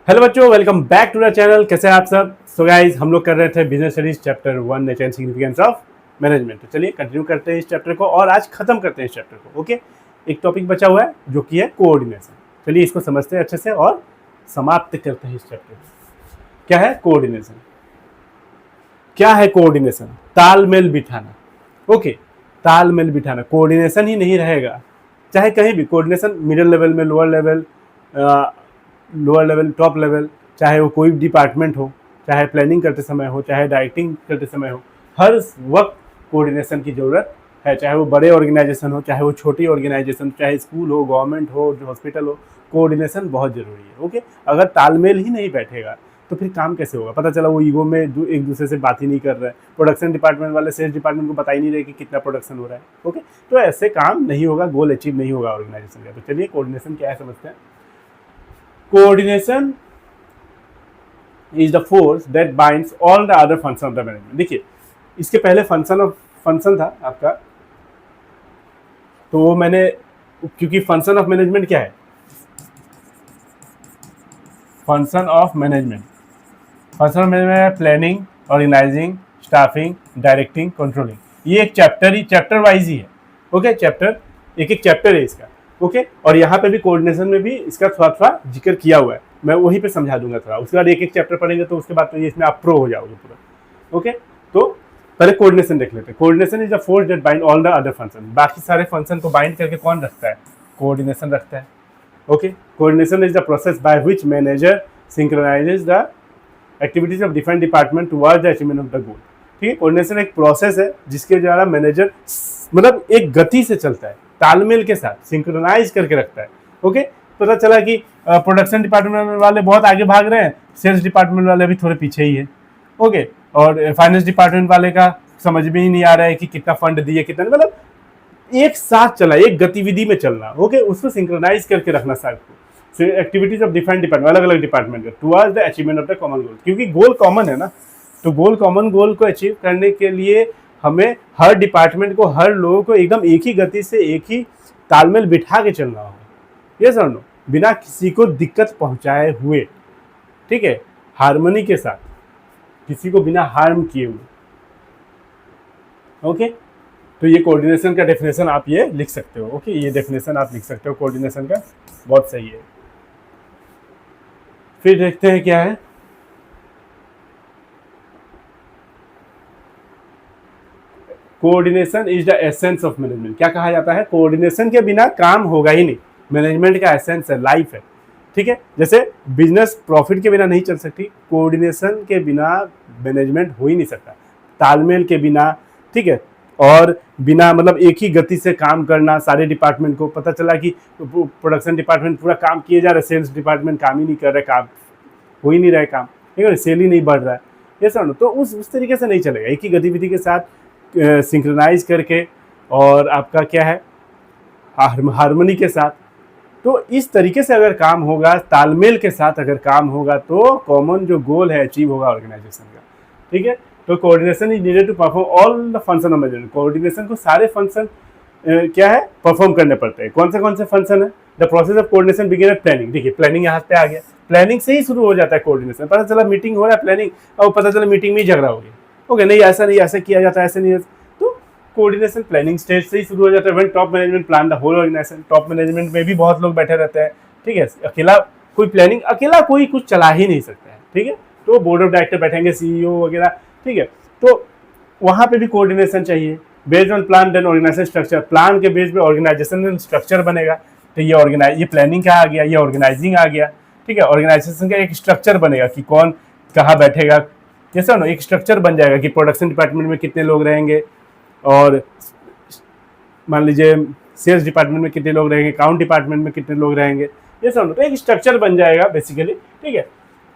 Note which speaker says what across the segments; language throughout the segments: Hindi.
Speaker 1: हेलो बच्चों, welcome back to the channel. कैसे हैं आप सब? सो गाइस, हम लोग कर रहे थे business studies chapter 1 nature and significance of management. तो चलिए कंटिन्यू करते हैं इस चैप्टर को और आज खत्म करते हैं इस चैप्टर को। ओके, एक टॉपिक बचा हुआ है जो कि है कोऑर्डिनेशन। चलिए इसको समझते हैं अच्छे से और समाप्त करते हैं इस चैप्टर को। क्या है कोऑर्डिनेशन? क्या है कोऑर्डिनेशन? तालमेल बिठाना। ओके, तालमेल बिठाना। कोऑर्डिनेशन ही नहीं रहेगा चाहे कहीं भी। कोऑर्डिनेशन मिडिल लेवल में, लोअर लेवल, टॉप लेवल, चाहे वो कोई डिपार्टमेंट हो, चाहे प्लानिंग करते समय हो, चाहे डायरेक्टिंग करते समय हो, हर वक्त कोऑर्डिनेशन की ज़रूरत है। चाहे वो बड़े ऑर्गेनाइजेशन हो, चाहे वो छोटी ऑर्गेनाइजेशन, चाहे स्कूल हो, गवर्नमेंट हो, हॉस्पिटल हो, कोऑर्डिनेशन बहुत ज़रूरी है। ओके, अगर तालमेल ही नहीं बैठेगा तो फिर काम कैसे होगा? पता चला वो ईगो में एक दूसरे से बात ही नहीं कर रहा है। प्रोडक्शन डिपार्टमेंट वाले सेल्स डिपार्टमेंट को बता ही नहीं रहे कि कितना प्रोडक्शन हो रहा है। ओके, तो ऐसे काम नहीं होगा, गोल अचीव नहीं होगा ऑर्गेनाइजेशन का। तो चलिए कोऑर्डिनेशन क्या है समझते हैं। Coordination is the force that binds all the other function of the management. देखिए, इसके पहले फंक्शन था आपका, तो वो मैंने, क्योंकि फंक्शन ऑफ मैनेजमेंट क्या है? फंक्शन ऑफ मैनेजमेंट है planning, organising, staffing, directing, controlling. ये एक चैप्टर वाइज ही है। ओके, एक चैप्टर है इसका। ओके, और यहाँ पे भी कोऑर्डिनेशन में भी इसका थोड़ा थोड़ा जिक्र किया हुआ है। मैं वहीं पे समझा दूंगा थोड़ा, उसके बाद एक एक चैप्टर पढ़ेंगे तो उसके बाद तो ये इसमें आप प्रो हो जाओगे पूरा। ओके, तो पहले कोऑर्डिनेशन देख लेते हैं। Coordination is the force that bind all the other function. बाकी सारे फंक्शन को बाइंड करके कौन रखता है? कोऑर्डिनेशन रखता है। Okay, coordination is the process by which manager synchronizes the activities of different department towards the achievement of the goal. ठीक है, कोऑर्डिनेशन एक प्रोसेस है जिसके द्वारा मैनेजर मतलब एक गति से चलता है, तालमेल के साथ सिंक्रोनाइज करके रखता है। ओके, पता चला कि प्रोडक्शन डिपार्टमेंट वाले बहुत आगे भाग रहे हैं, सेल्स डिपार्टमेंट वाले भी थोड़े पीछे ही है। ओके, और फाइनेंस डिपार्टमेंट वाले का समझ में ही नहीं आ रहा है कि कितना फंड दिए कितना, मतलब एक साथ चला, एक गतिविधि में चलना। ओके, उसको सिंक्रोनाइज करके रखना सबको। एक्टिविटीज ऑफ डिफरेंट डिपार्टमेंट, अलग अलग department towards the achievement of the common goal. क्योंकि गोल कॉमन है ना, तो कॉमन गोल को अचीव करने के लिए हमें हर डिपार्टमेंट को, हर लोगों को एकदम एक ही गति से, एक ही तालमेल बिठा के चलना होगा। यस और नो, बिना किसी को दिक्कत पहुंचाए हुए। ठीक है, हार्मनी के साथ, किसी को बिना हार्म किए हुए। ओके, तो ये कोऑर्डिनेशन का डेफिनेशन आप ये लिख सकते हो। ओके, ये डेफिनेशन आप लिख सकते हो कोऑर्डिनेशन का, बहुत सही है। फिर देखते हैं क्या है। Coordination is the essence of management. क्या कहा जाता है? कोऑर्डिनेशन के बिना काम होगा ही नहीं। मैनेजमेंट का एसेंस है, लाइफ है। ठीक है, जैसे बिजनेस प्रॉफिट के बिना नहीं चल सकती, कोऑर्डिनेशन के बिना मैनेजमेंट हो ही नहीं सकता, तालमेल के बिना। ठीक है, और बिना मतलब एक ही गति से काम करना सारे डिपार्टमेंट को। पता चला कि प्रोडक्शन डिपार्टमेंट पूरा काम किए जा रहे, सेल्स डिपार्टमेंट काम ही नहीं कर रहा, काम हो ही नहीं रहा है, काम ठीक है, सेल ही नहीं बढ़ रहा है, ये सब। तो उस तरीके से नहीं चलेगा। एक ही गतिविधि के साथ सिंक्रोनाइज करके, और आपका क्या है, हार्मनी के साथ। तो इस तरीके से अगर काम होगा, तालमेल के साथ अगर काम होगा, तो कॉमन जो गोल है अचीव होगा ऑर्गेनाइजेशन का। ठीक है, तो coordination is needed to perform all the function of management. Coordination को सारे फंक्शन क्या है, परफॉर्म करने पड़ते हैं। कौन से फंक्शन है? The process of coordination begin at planning. देखिए, प्लानिंग यहाँ पे आ गया, प्लानिंग से ही शुरू हो जाता है कोऑर्डिनेशन। पता चला मीटिंग हो रहा है, प्लानिंग, और पता चला मीटिंग में ही झगड़ा हो गया। ओके, नहीं ऐसा नहीं, ऐसा किया जाता है, ऐसे नहीं। तो कोऑर्डिनेशन प्लानिंग स्टेज से ही शुरू हो जाता है। When top management plan the whole organisation. Top management में भी बहुत लोग बैठे रहते हैं। ठीक है, अकेला कोई कुछ चला ही नहीं सकता है। ठीक है, तो बोर्ड ऑफ डायरेक्टर बैठेंगे, सीईओ वगैरह। ठीक है, तो वहाँ पे भी कोऑर्डिनेशन चाहिए। Based on plan then organisation structure. Plan के बेस पे ऑर्गेनाइजेशन स्ट्रक्चर बनेगा। तो ये प्लानिंग का आ गया, ये ऑर्गेनाइजिंग आ गया। ठीक है, ऑर्गेनाइजेशन का एक स्ट्रक्चर बनेगा कि कौन कहाँ बैठेगा, जैसा ना एक स्ट्रक्चर बन जाएगा कि प्रोडक्शन डिपार्टमेंट में कितने लोग रहेंगे, और मान लीजिए सेल्स डिपार्टमेंट में कितने लोग रहेंगे, अकाउंट डिपार्टमेंट में कितने लोग रहेंगे, ये सब। तो एक स्ट्रक्चर बन जाएगा बेसिकली। ठीक है,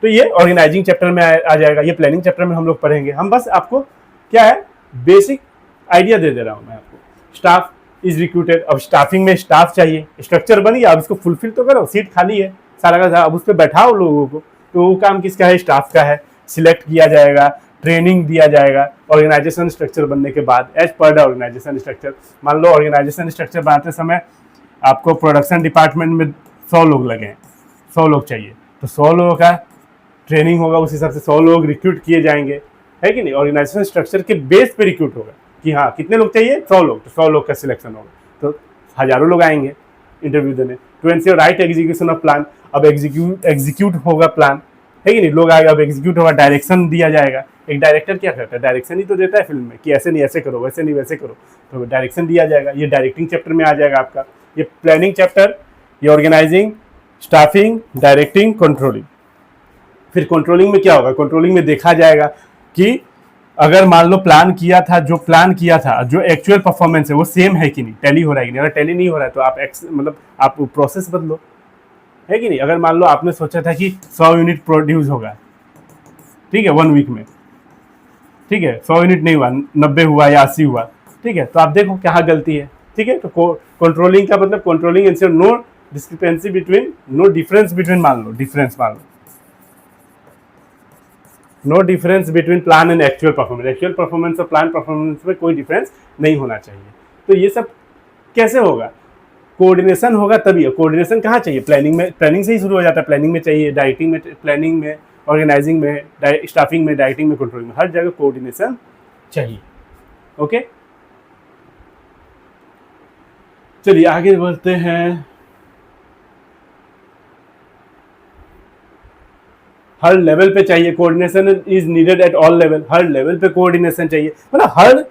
Speaker 1: तो ये ऑर्गेनाइजिंग चैप्टर में आ जाएगा। ये प्लानिंग चैप्टर में हम लोग पढ़ेंगे। हम बस आपको क्या है, बेसिक आइडिया दे दे रहा हूँ मैं आपको। Staff is recruited. अब स्टाफिंग में स्टाफ चाहिए, स्ट्रक्चर बन गया, अब इसको फुलफिल तो करो। सीट खाली है सारा का सारा, अब उस पर बैठाओ लोगों को। तो वो काम किसका है? स्टाफ का है। सिलेक्ट किया जाएगा, ट्रेनिंग दिया जाएगा ऑर्गेनाइजेशन स्ट्रक्चर बनने के बाद, as per the organisation structure. मान लो ऑर्गेनाइजेशन स्ट्रक्चर बनाते समय आपको प्रोडक्शन डिपार्टमेंट में 100 लोग लगे हैं, 100 लोग चाहिए, तो 100 लोगों का ट्रेनिंग होगा, उस हिसाब से 100 लोग रिक्रूट किए जाएंगे, है कि नहीं। ऑर्गेनाइजेशन स्ट्रक्चर के बेस पे रिक्रूट होगा कि हाँ कितने लोग चाहिए, 100 लोग, तो 100 लोग का सिलेक्शन होगा, तो हजारों लोग आएंगे इंटरव्यू देने। To ensure right execution of plan, अब एग्जीक्यूट होगा प्लान, है कि नहीं, लोग आएगा, अब एग्जीक्यूट होगा, डायरेक्शन दिया जाएगा। एक डायरेक्टर क्या करता है, डायरेक्शन ही तो देता है फिल्म में कि ऐसे नहीं ऐसे करो, वैसे नहीं वैसे करो, तो डायरेक्शन दिया जाएगा। ये डायरेक्टिंग चैप्टर में आ जाएगा आपका। ये प्लानिंग चैप्टर, ये ऑर्गेनाइजिंग, स्टाफिंग, डायरेक्टिंग, कंट्रोलिंग। फिर कंट्रोलिंग में क्या होगा, कंट्रोलिंग में देखा जाएगा कि अगर मान लो प्लान किया था, जो प्लान किया था, जो एक्चुअल परफॉर्मेंस है वो सेम है कि नहीं, टैली हो रहा है कि नहीं। अगर टैली नहीं हो रहा है तो आप मतलब आप प्रोसेस बदलो, है कि नहीं। अगर मान लो आपने सोचा था कि 100 यूनिट प्रोड्यूस होगा, ठीक है, 1 वीक में, ठीक है, 100 यूनिट नहीं हुआ, 90 हुआ या 80 हुआ, ठीक है, तो आप देखो क्या गलती है, ठीक है। तो कंट्रोलिंग का मतलब controlling ensure no discrepancy between, no difference between, मान लो डिफरेंस, मान लो no difference between plan and actual performance, actual performance और प्लान परफॉर्मेंस में कोई डिफरेंस नहीं होना चाहिए। तो ये सब कैसे होगा, कोऑर्डिनेशन होगा तभी। कोऑर्डिनेशन कहाँ चाहिए, प्लानिंग में, प्लानिंग से ही शुरू हो जाता है। प्लानिंग में चाहिए, डाइटिंग में, प्लानिंग में, ऑर्गेनाइजिंग में, स्टाफिंग में, डाइटिंग में, कंट्रोलिंग में, हर जगह कोऑर्डिनेशन चाहिए। ओके, चलिए आगे बढ़ते हैं। हर लेवल पे चाहिए coordination, is needed at all level, her level पे कोऑर्डिनेशन चाहिए, मतलब हर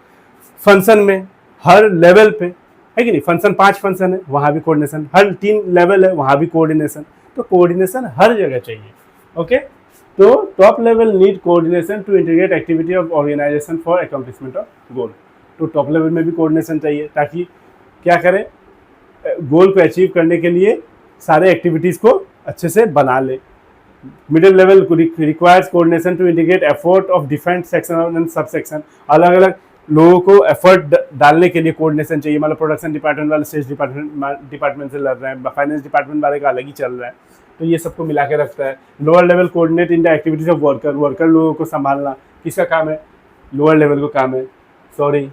Speaker 1: फंक्शन में, हर लेवल पे, है कि नहीं। फंक्शन 5 फंक्शन है, वहां भी कोऑर्डिनेशन, हर 3 लेवल है, वहां भी कोऑर्डिनेशन, तो कोऑर्डिनेशन हर जगह चाहिए। ओके, तो top level need coordination to integrate activity of organisation for accomplishment of goal. तो टॉप लेवल में भी कोऑर्डिनेशन चाहिए ताकि क्या करें, गोल को अचीव करने के लिए सारे एक्टिविटीज़ को अच्छे से बना ले। Middle level requires coordination to integrate effort of different section and sub section, अलग अलग लोगों को एफर्ट डालने के लिए कोऑर्डिनेशन चाहिए। मतलब प्रोडक्शन डिपार्टमेंट वाले सेल्स डिपार्टमेंट से लड़ रहे हैं, फाइनेंस डिपार्टमेंट वाले का अलग ही चल रहा है, तो ये सबको मिला के रखता है। Lower level coordinate in the activities of worker, worker लोगों को संभालना किसका काम है, लोअर लेवल को काम है, सॉरी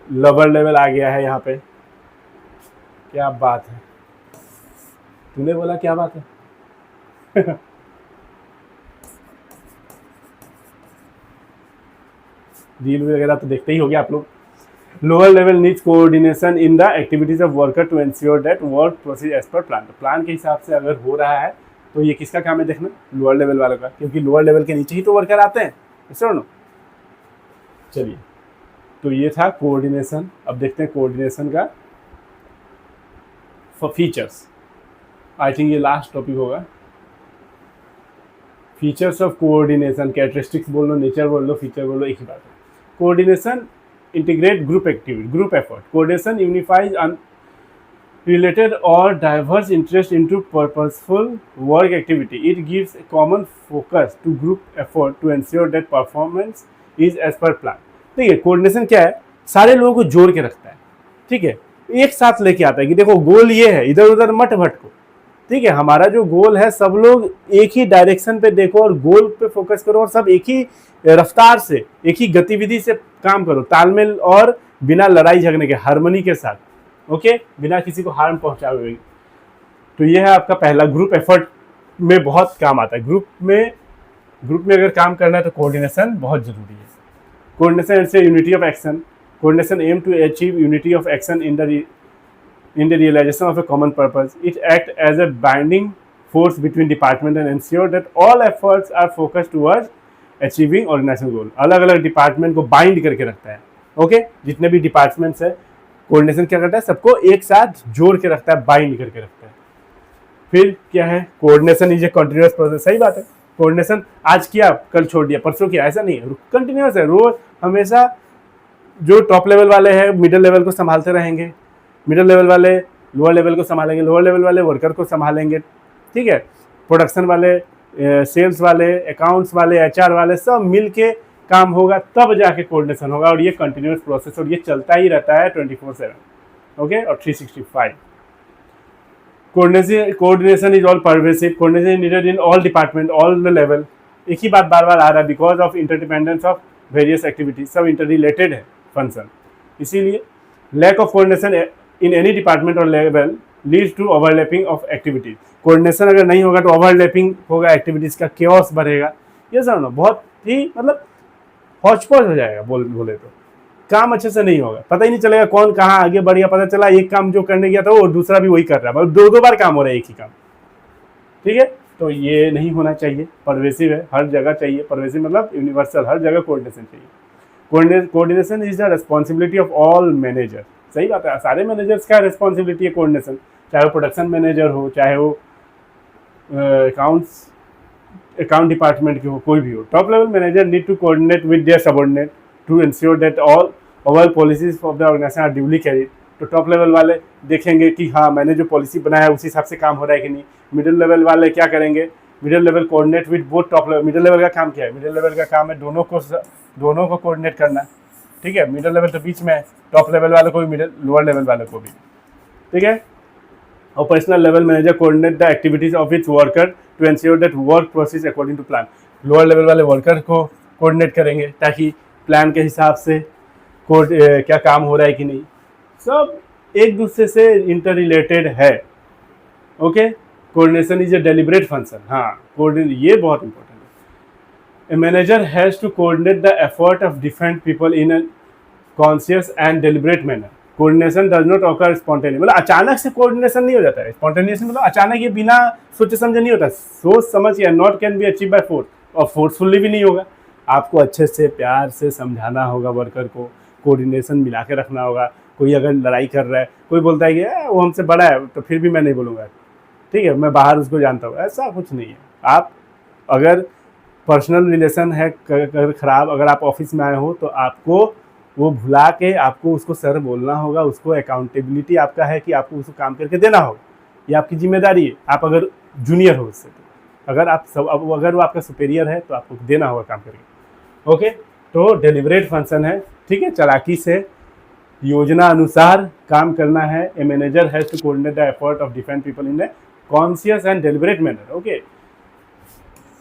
Speaker 1: लोअर लेवल आ गया है यहाँ पे। क्या बात है, तूने बोला क्या बात है रील वगैरह तो देखते ही होंगे आप लोग। Lower level needs coordination in the activities of worker to ensure that work proceed as per plan. Plan के हिसाब से अगर हो रहा है तो ये किसका काम है देखना, लोअर लेवल वालों का, क्योंकि लोअर लेवल के नीचे ही तो वर्कर आते हैं, ऐसे नो। चलिए, तो ये था कोऑर्डिनेशन। अब देखते हैं कोऑर्डिनेशन का फीचर्स। आई थिंक ये लास्ट टॉपिक होगा। फीचर्स ऑफ कोऑर्डिनेशन, कैरेक्टरिस्टिक्स बोल लो, नेचर बोल लो, फीचर बोल लो, एक ही बात है। Coordination integrate group activity, group effort. Coordination unifies related or diverse interest into purposeful work activity. It gives a common focus to group effort to ensure that performance is as per plan. देखिए कोऑर्डिनेशन क्या है, सारे लोगों को जोड़ के रखता है, ठीक है, एक साथ लेके आता है कि देखो गोल ये है, इधर उधर मत भटको, ठीक है। हमारा जो गोल है सब लोग एक ही डायरेक्शन पे देखो और गोल पे फोकस करो और सब एक ही रफ्तार से, एक ही गतिविधि से काम करो, तालमेल और बिना लड़ाई झगड़े के, हार्मनी के साथ, ओके, बिना किसी को हार्म पहुंचाए हुए। तो ये है आपका पहला, ग्रुप एफर्ट में बहुत काम आता है। ग्रुप में अगर काम करना है तो कोऑर्डिनेशन बहुत जरूरी है। कोऑर्डिनेशन से unity of action, coordination aim to achieve unity of action in the realisation of a common purpose. It act as a binding force between department and ensure that all efforts are focused towards achieving organizational goal। अलग अलग डिपार्टमेंट को बाइंड करके रखता है, ओके, जितने भी डिपार्टमेंट्स है, कोऑर्डिनेशन क्या करता है, सबको एक साथ जोड़ के रखता है, बाइंड करके रखता है। फिर क्या है, coordination is A continuous process. सही बात है, कोऑर्डिनेशन आज किया कल छोड़ दिया, परसों किया, ऐसा नहीं है, कंटिन्यूअस है। रोज हमेशा जो टॉप लेवल वाले हैं मिडिल लेवल को संभालते रहेंगे, मिडिल लेवल वाले लोअर लेवल को संभालेंगे, लोअर लेवल वाले वर्कर को संभालेंगे, ठीक है। प्रोडक्शन वाले, सेल्स वाले, अकाउंट्स वाले, एचआर वाले, सब मिल के काम होगा, तब जाके कोऑर्डिनेशन होगा। और ये कंटिन्यूअस प्रोसेस, और ये चलता ही रहता है 24/7, ओके, और 365। Coordination is all pervasive, coordination needed in all department, all the level. एक ही बात बार बार आ रहा है, because of interdependence of various activities, सब इंटर रिलेटेड है फंक्शन, इसीलिए lack of coordination in any department और level leads to overlapping of activities. Coordination अगर नहीं होगा तो ओवरलैपिंग होगा, एक्टिविटीज का केओस बढ़ेगा। ये सब ना बहुत ही मतलब हौच-पौच हो जाएगा, बोले तो काम अच्छे से नहीं होगा, पता ही नहीं चलेगा कौन कहाँ आगे बढ़ गया। पता चला एक काम जो करने गया था वो दूसरा भी वही कर रहा है, मतलब दो बार काम हो रहा है एक ही काम। ठीक है, तो ये नहीं होना चाहिए। परवेसिव है, हर जगह चाहिए। परवेसिव मतलब यूनिवर्सल, हर जगह कोऑर्डिनेशन चाहिए। Coordination is the responsibility of all manager. सही बात है, सारे मैनेजर्स का रिस्पॉन्सिबिलिटी है कोऑर्डिनेशन, चाहे वो प्रोडक्शन मैनेजर हो, चाहे वो अकाउंट डिपार्टमेंट के हो, कोई भी हो। Top level manager need to coordinate with their subordinate to ensure that all overall policies of the organisation are duly carried. तो टॉप लेवल वाले देखेंगे कि हाँ मैंने जो पॉलिसी बनाया है उसी हिसाब से काम हो रहा है कि नहीं। मिडिल लेवल वाले क्या करेंगे, middle level coordinate with both top level. Middle level का काम क्या है, मिडिल लेवल का काम है दोनों को कोऑर्डिनेट करना। ठीक है, मिडिल लेवल तो बीच में है, टॉप लेवल वाले को भी, मिडिल लोअर लेवल वाले को भी। ठीक है, operational level manager coordinate the activities of its worker to ensure that work process according to plan. Lower level वाले वर्कर को कोऑर्डिनेट करेंगे ताकि प्लान के हिसाब से क्या काम हो रहा है कि नहीं। सब एक दूसरे से इंटर रिलेटेड है। Okay, coordination is a deliberate function. हाँ, कोऑर्डिनेट ये बहुत इंपॉर्टेंट है। A manager has to coordinate the effort of different people in a conscious and deliberate manner. Coordination does not occur spontaneous, मतलब अचानक से कोऑर्डिनेशन नहीं हो जाता है। स्पॉन्टेनियस मतलब अचानक, ये बिना सोचे समझे नहीं होता। सोच समझ या not can be achieve by force, और फोर्सफुली भी नहीं होगा। आपको अच्छे से प्यार से समझाना होगा वर्कर को, कोऑर्डिनेशन मिला के रखना होगा। कोई अगर लड़ाई कर रहा है, कोई बोलता है कि वो हमसे बड़ा है तो फिर भी मैं नहीं बोलूँगा, ठीक है, मैं बाहर उसको जानता हूँ, ऐसा कुछ नहीं है। आप अगर पर्सनल रिलेशन है खराब, अगर आप ऑफिस में आए हो तो आपको वो भुला के आपको उसको सर बोलना होगा। उसको अकाउंटेबिलिटी आपका है कि आपको उसको काम करके देना होगा, ये आपकी जिम्मेदारी है। आप अगर जूनियर हो उससे, अगर वो आपका सुपेरियर है तो आपको देना होगा काम करके। ओके, तो डेलिब्रेट फंक्शन है। ठीक है, चालाकी से योजना अनुसार काम करना है। A manager has to coordinate the effort of different people in a conscious and deliberate manner. Okay,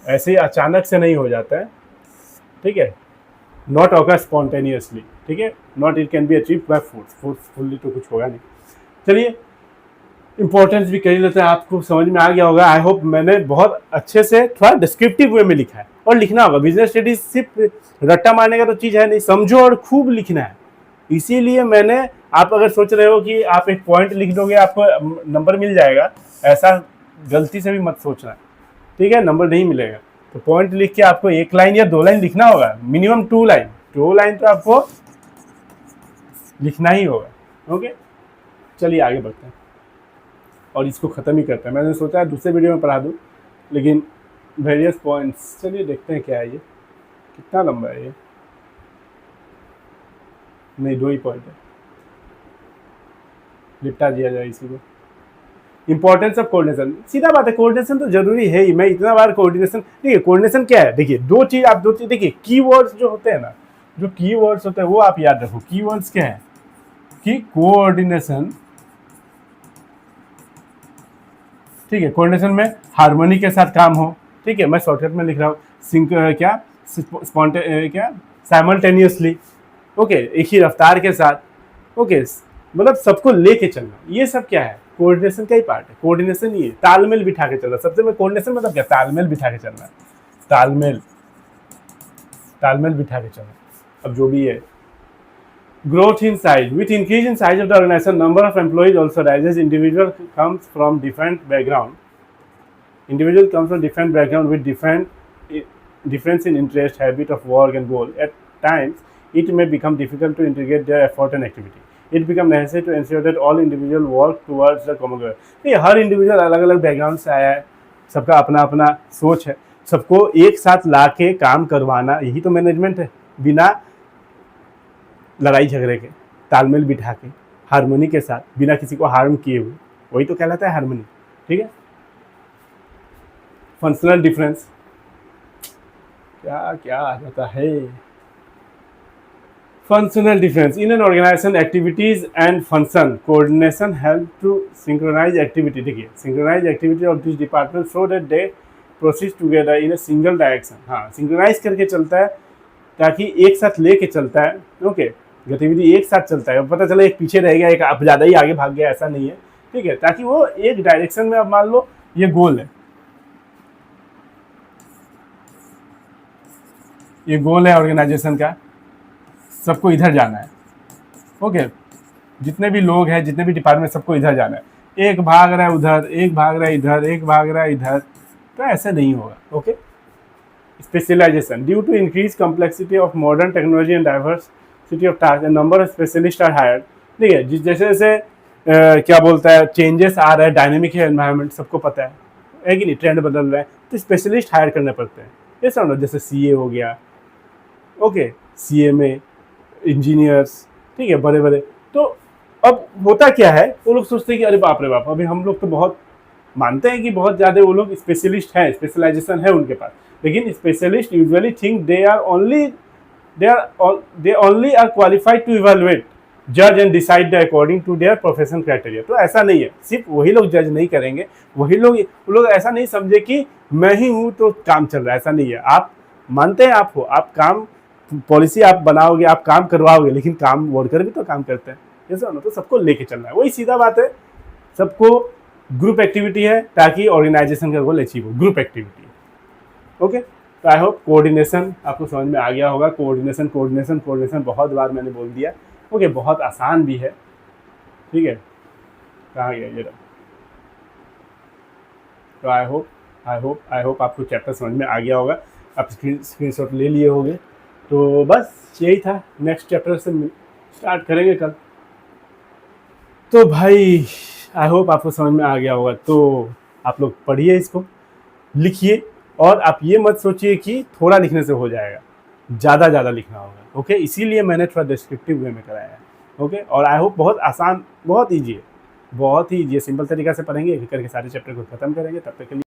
Speaker 1: ऐसे ही अचानक से नहीं हो जाता है। ठीक है, नॉट ऑकर स्पॉन्टेनियसली। ठीक है, not it can be achieve by forcefully, तो कुछ होगा नहीं। चलिए, इंपॉर्टेंस भी कह लेते हैं, आपको समझ में आ गया होगा। आई होप मैंने बहुत अच्छे से थोड़ा डिस्क्रिप्टिव वे में लिखा है, और लिखना होगा। बिजनेस स्टडीज सिर्फ रट्टा मारने का तो चीज़ है नहीं, समझो और खूब लिखना है। इसीलिए मैंने, आप अगर सोच रहे हो कि आप एक पॉइंट लिख दोगे आपको नंबर मिल जाएगा, ऐसा गलती से भी मत सोचना। ठीक है, नंबर नहीं मिलेगा। तो पॉइंट लिख के आपको 1 लाइन या 2 लाइन लिखना होगा, मिनिमम 2 लाइन। 2 लाइन तो आपको लिखना ही होगा। ओके, चलिए आगे बढ़ते हैं और इसको ख़त्म ही करते हैं। मैंने सोचा है दूसरे वीडियो में पढ़ा दूँ, लेकिन वेरियस पॉइंट्स, चलिए देखते हैं क्या है ये, कितना लंबा है ये। नहीं, 2 ही पॉइंट है, निपटा दिया जाए इसी को। इंपॉर्टेंस ऑफ कोऑर्डिनेशन, सीधा बात है, कोऑर्डिनेशन तो जरूरी है ही। मैं इतना बार कोऑर्डिनेशन, देखिए कोऑर्डिनेशन क्या है, देखिए दो चीज देखिए, कीवर्ड्स जो होते हैं ना, जो कीवर्ड्स होते हैं वो आप याद रखो। कीवर्ड्स क्या है कि कोऑर्डिनेशन, ठीक है, कोऑर्डिनेशन में हार्मनी के साथ काम हो। ठीक है, मैं शॉर्टकट में लिख रहा हूँ, सिंक क्या साइमल्टेनियसली। ओके, एक ही रफ्तार के साथ। ओके, मतलब सबको लेके चलना, ये सब क्या है, कोऑर्डिनेशन का ही पार्ट है। कोऑर्डिनेशन ये तालमेल बिठा के चलना। सबसे में कोऑर्डिनेशन मतलब क्या, तालमेल बिठा के चलना, तालमेल बिठा के चलना। अब जो भी है, growth in size, with increase in size of the organisation number of employees also rises. Individual comes from different background, with difference in interest, habit of work and goal. At times, it may become difficult to integrate their effort and activity. It becomes necessary to ensure that all individuals work towards the common goal. ये हर इंडिविजुअल अलग अलग बैकग्राउंड से आया है, सबका अपना अपना सोच है, सबको एक साथ ला के काम करवाना, यही तो मैनेजमेंट है। बिना लड़ाई झगड़े के, तालमेल बिठा के, हारमोनी के साथ, बिना किसी को हार्म किए हुए, वही तो कहलाता है हारमोनी। ठीक है, फंक्शनल डिफरेंस, क्या क्या आ जाता है। Functional difference in an organization, activities and function coordination help to synchronize activity. देखिए, synchronize activity of this department so that they proceed together in a single direction. हाँ, सिंक्रोनाइज करके चलता है ताकि एक साथ लेके चलता है। ओके, गतिविधि एक साथ चलता है, पता चला एक पीछे रह गया, एक आप ज़्यादा ही आगे भाग गया, ऐसा नहीं है। ठीक है, ताकि वो एक डायरेक्शन में, अब मान लो ये गोल है, ये गोल है ऑर्गेनाइजेशन का, सबको इधर जाना है, ओके, जितने भी लोग हैं, जितने भी डिपार्टमेंट, सबको इधर जाना है, एक भाग रहा है उधर, एक भाग रहा है इधर, एक भाग रहा है इधर, तो ऐसे नहीं होगा, okay. Specialisation due to increase complexity of modern technology and diversity of task, number of specialist are hired, ठीक है, जैसे जैसे क्या बोलता है, चेंजेस आ रहा है, डायनेमिक है एनवायरनमेंट, सबको पता है कि नहीं, ट्रेंड बदल रहा है, तो स्पेशलिस्ट हायर करने पड़ते हैं, ये समझो, जैसे सीए हो गया, ओके, सीएमए, इंजीनियर्स, ठीक है, बड़े बड़े। तो अब होता क्या है, वो लोग सोचते हैं कि अरे बाप रे बाप, अभी हम लोग तो बहुत मानते हैं कि बहुत ज़्यादा वो लोग स्पेशलिस्ट हैं, स्पेशलाइजेशन है उनके पास, लेकिन specialist usually think they only are qualified to evaluate, जज and decide according to their profession criteria. तो ऐसा नहीं है, सिर्फ वही लोग जज नहीं करेंगे, वही लोग, वो लोग ऐसा नहीं समझे कि मैं ही हूँ तो काम चल रहा है, ऐसा नहीं है। आप मानते हैं आप हो, आप काम पॉलिसी आप बनाओगे, आप काम करवाओगे, लेकिन काम वर्कर भी तो काम करते हैं, जैसे ना, तो सबको लेके चलना है, वही सीधा बात है। सबको ग्रुप एक्टिविटी है ताकि ऑर्गेनाइजेशन का गोल अचीव हो, ग्रुप एक्टिविटी, ओके। तो आई होप कोऑर्डिनेशन आपको समझ में आ गया होगा। कोऑर्डिनेशन कोऑर्डिनेशन कोऑर्डिनेशन बहुत बार मैंने बोल दिया, ओके, बहुत आसान भी है, ठीक है। कहाँ गया ये? तो आई होप आपको चैप्टर समझ में आ गया होगा, आप स्क्रीनशॉट ले लिए होंगे। तो बस यही था, नेक्स्ट चैप्टर से स्टार्ट करेंगे कल। तो भाई आई होप आपको समझ में आ गया होगा। तो आप लोग पढ़िए, इसको लिखिए, और आप ये मत सोचिए कि थोड़ा लिखने से हो जाएगा, ज़्यादा लिखना होगा, ओके। इसीलिए मैंने थोड़ा डिस्क्रिप्टिव वे में कराया है, ओके। और आई होप बहुत आसान, बहुत ईजी है, बहुत ही ईजी है, सिंपल तरीका से पढ़ेंगे, एक करके सारे चैप्टर को खत्म करेंगे। तब तक के लिए